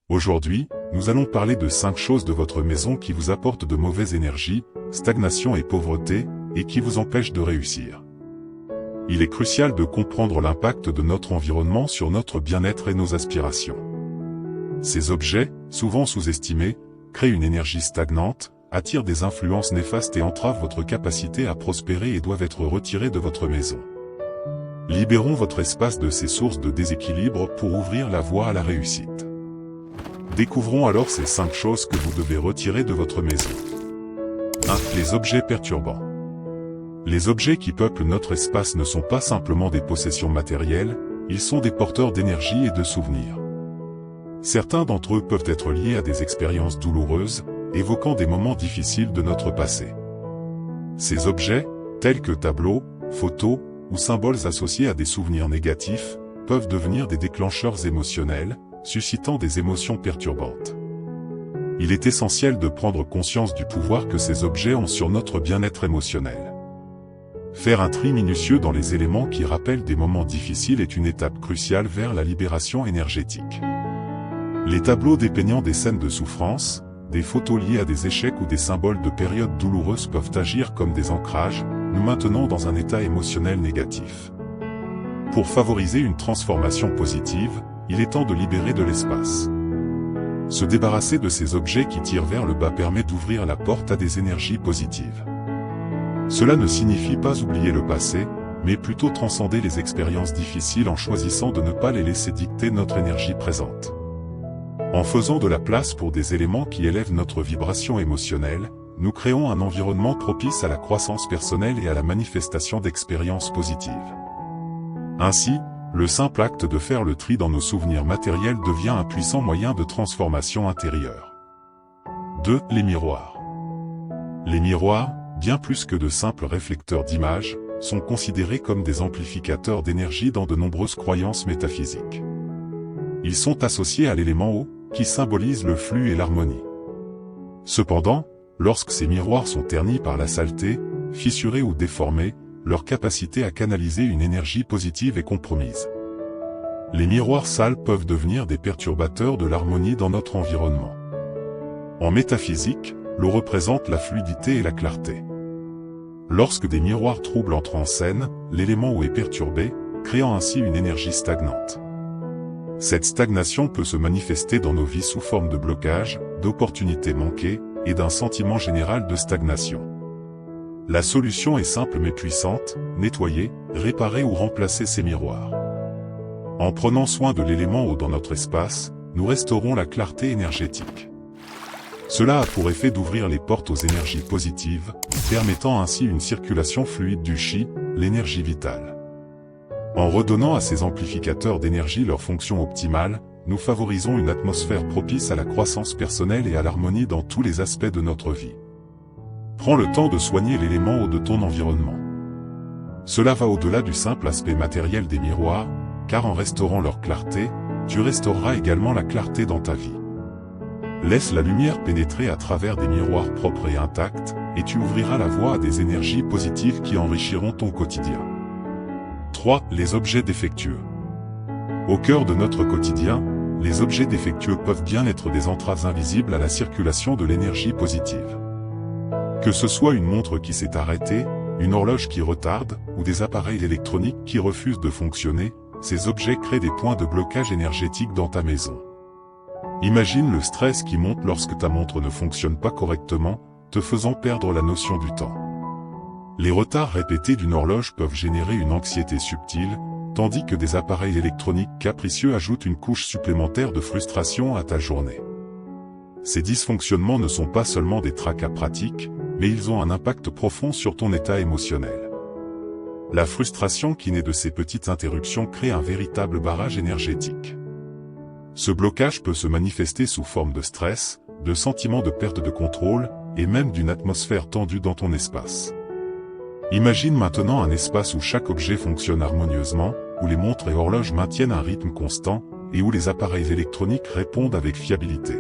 Aujourd'hui, nous allons parler de 5 choses de votre maison qui vous apportent de mauvaises énergies, stagnation et pauvreté, et qui vous empêchent de réussir. Il est crucial de comprendre l'impact de notre environnement sur notre bien-être et nos aspirations. Ces objets, souvent sous-estimés, créent une énergie stagnante, attirent des influences néfastes et entravent votre capacité à prospérer et doivent être retirés de votre maison. Libérons votre espace de ces sources de déséquilibre pour ouvrir la voie à la réussite. Découvrons alors ces 5 choses que vous devez retirer de votre maison. 1. Les objets perturbants. Les objets qui peuplent notre espace ne sont pas simplement des possessions matérielles, ils sont des porteurs d'énergie et de souvenirs. Certains d'entre eux peuvent être liés à des expériences douloureuses, évoquant des moments difficiles de notre passé. Ces objets, tels que tableaux, photos, ou symboles associés à des souvenirs négatifs, peuvent devenir des déclencheurs émotionnels, suscitant des émotions perturbantes. Il est essentiel de prendre conscience du pouvoir que ces objets ont sur notre bien-être émotionnel. Faire un tri minutieux dans les éléments qui rappellent des moments difficiles est une étape cruciale vers la libération énergétique. Les tableaux dépeignant des scènes de souffrance, des photos liées à des échecs ou des symboles de périodes douloureuses peuvent agir comme des ancrages, nous maintenant dans un état émotionnel négatif. Pour favoriser une transformation positive, il est temps de libérer de l'espace. Se débarrasser de ces objets qui tirent vers le bas permet d'ouvrir la porte à des énergies positives. Cela ne signifie pas oublier le passé, mais plutôt transcender les expériences difficiles en choisissant de ne pas les laisser dicter notre énergie présente. En faisant de la place pour des éléments qui élèvent notre vibration émotionnelle, nous créons un environnement propice à la croissance personnelle et à la manifestation d'expériences positives. Ainsi, le simple acte de faire le tri dans nos souvenirs matériels devient un puissant moyen de transformation intérieure. 2. Les miroirs. Les miroirs, bien plus que de simples réflecteurs d'images, sont considérés comme des amplificateurs d'énergie dans de nombreuses croyances métaphysiques. Ils sont associés à l'élément eau, qui symbolise le flux et l'harmonie. Cependant, lorsque ces miroirs sont ternis par la saleté, fissurés ou déformés, leur capacité à canaliser une énergie positive est compromise. Les miroirs sales peuvent devenir des perturbateurs de l'harmonie dans notre environnement. En métaphysique, l'eau représente la fluidité et la clarté. Lorsque des miroirs troubles entrent en scène, l'élément eau est perturbé, créant ainsi une énergie stagnante. Cette stagnation peut se manifester dans nos vies sous forme de blocage, d'opportunités manquées, et d'un sentiment général de stagnation. La solution est simple mais puissante, nettoyer, réparer ou remplacer ces miroirs. En prenant soin de l'élément eau dans notre espace, nous restaurons la clarté énergétique. Cela a pour effet d'ouvrir les portes aux énergies positives, permettant ainsi une circulation fluide du chi, l'énergie vitale. En redonnant à ces amplificateurs d'énergie leur fonction optimale, nous favorisons une atmosphère propice à la croissance personnelle et à l'harmonie dans tous les aspects de notre vie. Prends le temps de soigner l'élément eau de ton environnement. Cela va au-delà du simple aspect matériel des miroirs, car en restaurant leur clarté, tu restaureras également la clarté dans ta vie. Laisse la lumière pénétrer à travers des miroirs propres et intacts, et tu ouvriras la voie à des énergies positives qui enrichiront ton quotidien. 3. Les objets défectueux. Au cœur de notre quotidien, les objets défectueux peuvent bien être des entraves invisibles à la circulation de l'énergie positive. Que ce soit une montre qui s'est arrêtée, une horloge qui retarde, ou des appareils électroniques qui refusent de fonctionner, ces objets créent des points de blocage énergétique dans ta maison. Imagine le stress qui monte lorsque ta montre ne fonctionne pas correctement, te faisant perdre la notion du temps. Les retards répétés d'une horloge peuvent générer une anxiété subtile, tandis que des appareils électroniques capricieux ajoutent une couche supplémentaire de frustration à ta journée. Ces dysfonctionnements ne sont pas seulement des tracas pratiques, mais ils ont un impact profond sur ton état émotionnel. La frustration qui naît de ces petites interruptions crée un véritable barrage énergétique. Ce blocage peut se manifester sous forme de stress, de sentiments de perte de contrôle, et même d'une atmosphère tendue dans ton espace. Imagine maintenant un espace où chaque objet fonctionne harmonieusement, où les montres et horloges maintiennent un rythme constant, et où les appareils électroniques répondent avec fiabilité.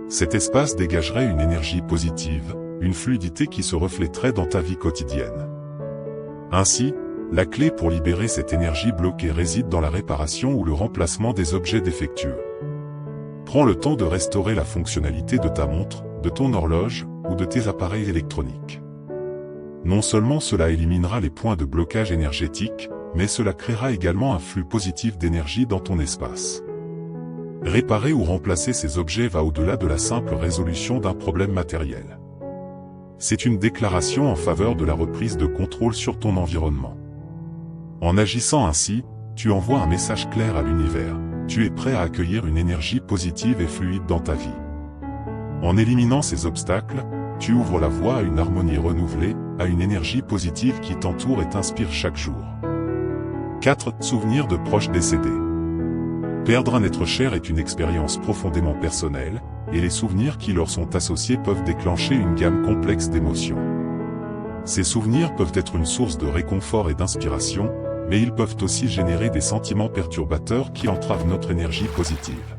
Cet espace dégagerait une énergie positive, une fluidité qui se reflèterait dans ta vie quotidienne. Ainsi, la clé pour libérer cette énergie bloquée réside dans la réparation ou le remplacement des objets défectueux. Prends le temps de restaurer la fonctionnalité de ta montre, de ton horloge ou de tes appareils électroniques. Non seulement cela éliminera les points de blocage énergétique, mais cela créera également un flux positif d'énergie dans ton espace. Réparer ou remplacer ces objets va au-delà de la simple résolution d'un problème matériel. C'est une déclaration en faveur de la reprise de contrôle sur ton environnement. En agissant ainsi, tu envoies un message clair à l'univers. Tu es prêt à accueillir une énergie positive et fluide dans ta vie. En éliminant ces obstacles, tu ouvres la voie à une harmonie renouvelée, à une énergie positive qui t'entoure et t'inspire chaque jour. 4. Souvenirs de proches décédés. Perdre un être cher est une expérience profondément personnelle, et les souvenirs qui leur sont associés peuvent déclencher une gamme complexe d'émotions. Ces souvenirs peuvent être une source de réconfort et d'inspiration, mais ils peuvent aussi générer des sentiments perturbateurs qui entravent notre énergie positive.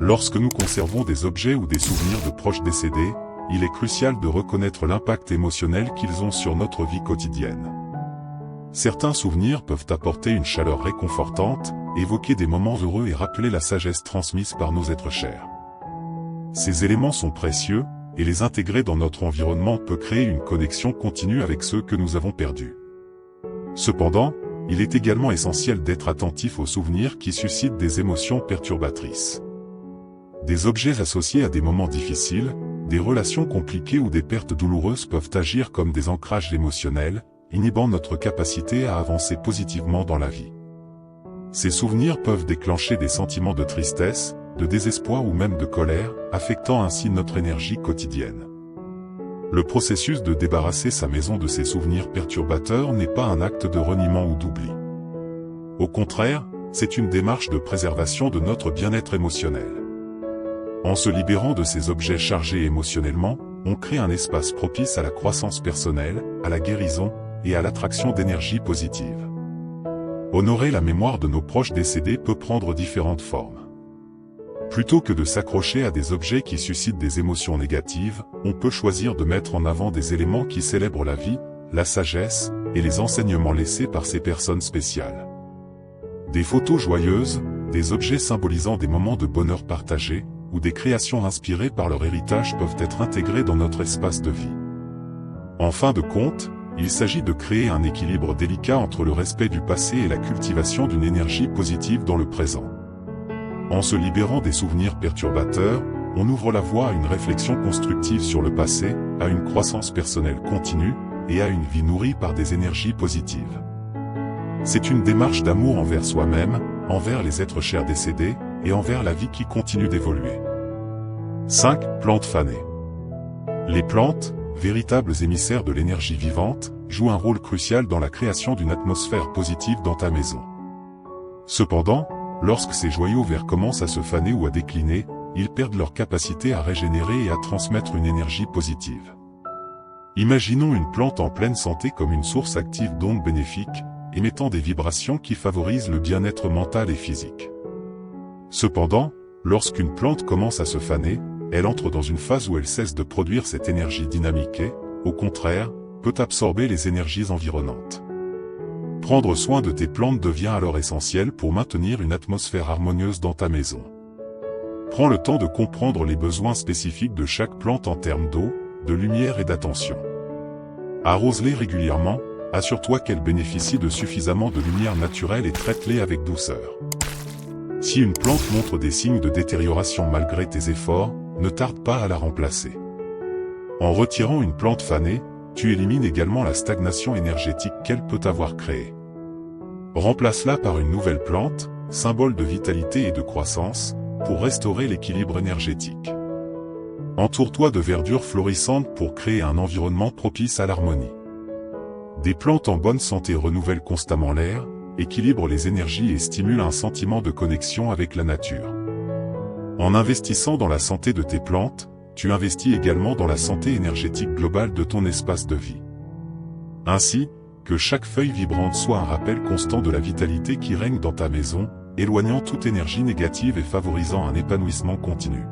Lorsque nous conservons des objets ou des souvenirs de proches décédés, il est crucial de reconnaître l'impact émotionnel qu'ils ont sur notre vie quotidienne. Certains souvenirs peuvent apporter une chaleur réconfortante, évoquer des moments heureux et rappeler la sagesse transmise par nos êtres chers. Ces éléments sont précieux, et les intégrer dans notre environnement peut créer une connexion continue avec ceux que nous avons perdus. Cependant, il est également essentiel d'être attentif aux souvenirs qui suscitent des émotions perturbatrices. Des objets associés à des moments difficiles, des relations compliquées ou des pertes douloureuses peuvent agir comme des ancrages émotionnels, inhibant notre capacité à avancer positivement dans la vie. Ces souvenirs peuvent déclencher des sentiments de tristesse, de désespoir ou même de colère, affectant ainsi notre énergie quotidienne. Le processus de débarrasser sa maison de ces souvenirs perturbateurs n'est pas un acte de reniement ou d'oubli. Au contraire, c'est une démarche de préservation de notre bien-être émotionnel. En se libérant de ces objets chargés émotionnellement, on crée un espace propice à la croissance personnelle, à la guérison et à l'attraction d'énergie positive. Honorer la mémoire de nos proches décédés peut prendre différentes formes. Plutôt que de s'accrocher à des objets qui suscitent des émotions négatives, on peut choisir de mettre en avant des éléments qui célèbrent la vie, la sagesse, et les enseignements laissés par ces personnes spéciales. Des photos joyeuses, des objets symbolisant des moments de bonheur partagés, ou des créations inspirées par leur héritage peuvent être intégrés dans notre espace de vie. En fin de compte, il s'agit de créer un équilibre délicat entre le respect du passé et la cultivation d'une énergie positive dans le présent. En se libérant des souvenirs perturbateurs, on ouvre la voie à une réflexion constructive sur le passé, à une croissance personnelle continue, et à une vie nourrie par des énergies positives. C'est une démarche d'amour envers soi-même, envers les êtres chers décédés, et envers la vie qui continue d'évoluer. 5. Plantes fanées. Les plantes, véritables émissaires de l'énergie vivante, jouent un rôle crucial dans la création d'une atmosphère positive dans ta maison. Cependant, lorsque ces joyaux verts commencent à se faner ou à décliner, ils perdent leur capacité à régénérer et à transmettre une énergie positive. Imaginons une plante en pleine santé comme une source active d'ondes bénéfiques, émettant des vibrations qui favorisent le bien-être mental et physique. Cependant, lorsqu'une plante commence à se faner, elle entre dans une phase où elle cesse de produire cette énergie dynamique et, au contraire, peut absorber les énergies environnantes. Prendre soin de tes plantes devient alors essentiel pour maintenir une atmosphère harmonieuse dans ta maison. Prends le temps de comprendre les besoins spécifiques de chaque plante en termes d'eau, de lumière et d'attention. Arrose-les régulièrement, assure-toi qu'elles bénéficient de suffisamment de lumière naturelle et traite-les avec douceur. Si une plante montre des signes de détérioration malgré tes efforts, ne tarde pas à la remplacer. En retirant une plante fanée, tu élimines également la stagnation énergétique qu'elle peut avoir créée. Remplace-la par une nouvelle plante, symbole de vitalité et de croissance, pour restaurer l'équilibre énergétique. Entoure-toi de verdure florissante pour créer un environnement propice à l'harmonie. Des plantes en bonne santé renouvellent constamment l'air, équilibrent les énergies et stimulent un sentiment de connexion avec la nature. En investissant dans la santé de tes plantes, tu investis également dans la santé énergétique globale de ton espace de vie. Ainsi, que chaque feuille vibrante soit un rappel constant de la vitalité qui règne dans ta maison, éloignant toute énergie négative et favorisant un épanouissement continu.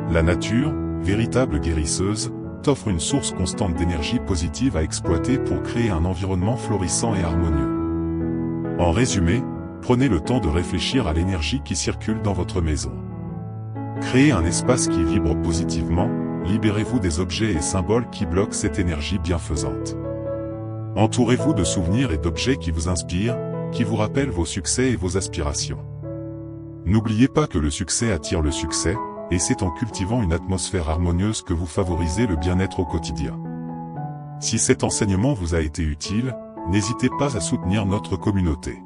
La nature, véritable guérisseuse, t'offre une source constante d'énergie positive à exploiter pour créer un environnement florissant et harmonieux. En résumé, prenez le temps de réfléchir à l'énergie qui circule dans votre maison. Créez un espace qui vibre positivement, libérez-vous des objets et symboles qui bloquent cette énergie bienfaisante. Entourez-vous de souvenirs et d'objets qui vous inspirent, qui vous rappellent vos succès et vos aspirations. N'oubliez pas que le succès attire le succès, et c'est en cultivant une atmosphère harmonieuse que vous favorisez le bien-être au quotidien. Si cet enseignement vous a été utile, n'hésitez pas à soutenir notre communauté.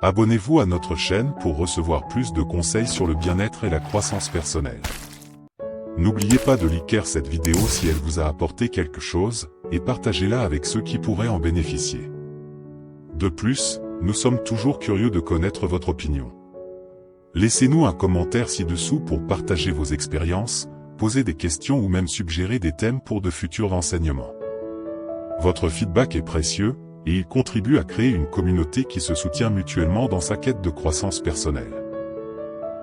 Abonnez-vous à notre chaîne pour recevoir plus de conseils sur le bien-être et la croissance personnelle. N'oubliez pas de liker cette vidéo si elle vous a apporté quelque chose, et partagez-la avec ceux qui pourraient en bénéficier. De plus, nous sommes toujours curieux de connaître votre opinion. Laissez-nous un commentaire ci-dessous pour partager vos expériences, poser des questions ou même suggérer des thèmes pour de futurs enseignements. Votre feedback est précieux, et il contribue à créer une communauté qui se soutient mutuellement dans sa quête de croissance personnelle.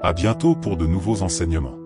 À bientôt pour de nouveaux enseignements.